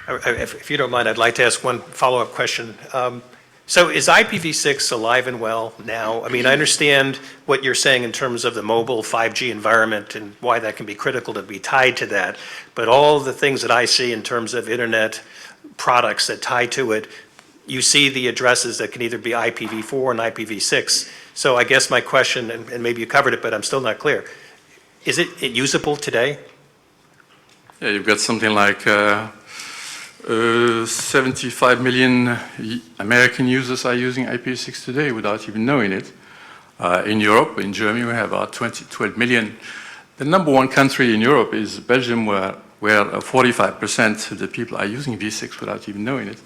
If you don't mind, I'd like to ask one follow-up question. So is IPv6 alive and well now? I mean, I understand what you're saying in terms of the mobile 5G environment and why that can be critical to be tied to that. But all the things that I see in terms of internet products that tie to it, you see the addresses that can either be IPv4 and IPv6. So I guess my question, and maybe you covered it, but I'm still not clear. Is it usable today? Yeah, you've got something like 75 million American users are using IPv6 today without even knowing it. In Europe, in Germany, we have about 12 million. The number one country in Europe is Belgium, where 45% of the people are using V6 without even knowing it.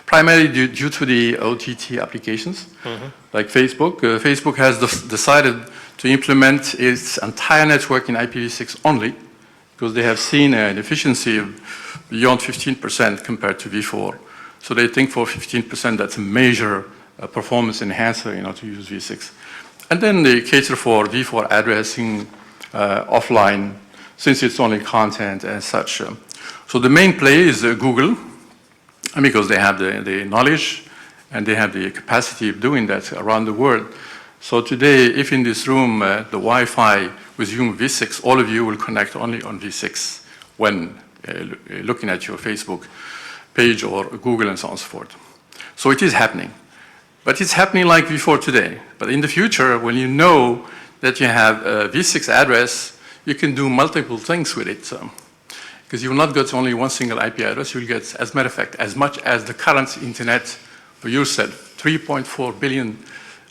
Primarily due to the OTT applications, like Facebook. Facebook has decided to implement its entire network in IPv6 only, because they have seen an efficiency of beyond 15% compared to V4. So they think for 15% that's a major performance enhancer to use V6. And then they cater for V4 addressing offline, since it's only content and such. So the main play is Google, because they have the knowledge and they have the capacity of doing that around the world. So today, if in this room the Wi-Fi with V6, all of you will connect only on V6 when looking at your Facebook page or Google and so on and so forth. So it is happening. But it's happening like before today. But in the future, when you know that you have a V6 address, you can do multiple things with it. Because you will not get only one single IP address, you will get, as a matter of fact, as much as the current internet for yourself, 3.4 billion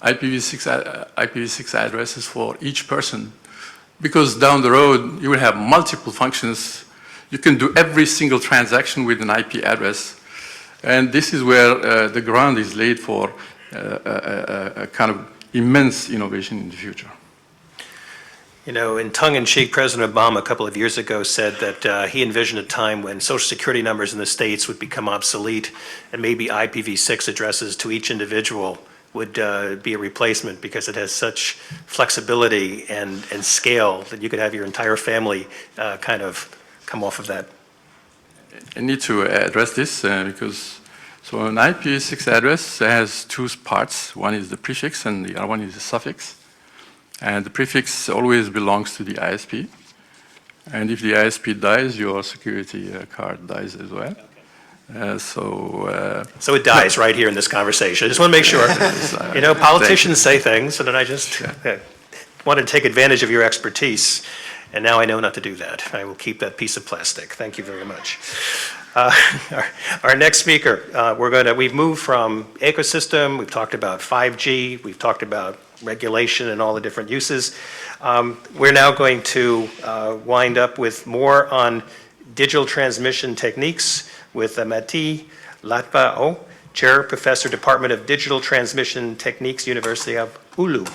IPv6 addresses for each person. Because down the road, you will have multiple functions. You can do every single transaction with an IP address. And this is where the ground is laid for a kind of immense innovation in the future. In tongue-in-cheek, President Obama a couple of years ago said that he envisioned a time when Social Security numbers in the States would become obsolete and maybe IPv6 addresses to each individual would be a replacement because it has such flexibility and scale that you could have your entire family kind of come off of that. I need to address this because so an IPv6 address has two parts. One is the prefix and the other one is the suffix. And the prefix always belongs to the ISP. And if the ISP dies, your security card dies as well. So it dies right here in this conversation. I just want to make sure. Politicians say things, and then I just wanted to take advantage of your expertise. And now I know not to do that. I will keep that piece of plastic. Thank you very much. Our next speaker, we've moved from ecosystem, we've talked about 5G, we've talked about regulation and all the different uses. We're now going to wind up with more on digital transmission techniques with Latif Ladid, Chair, Professor, Department of Digital Transmission Techniques, University of Oulu.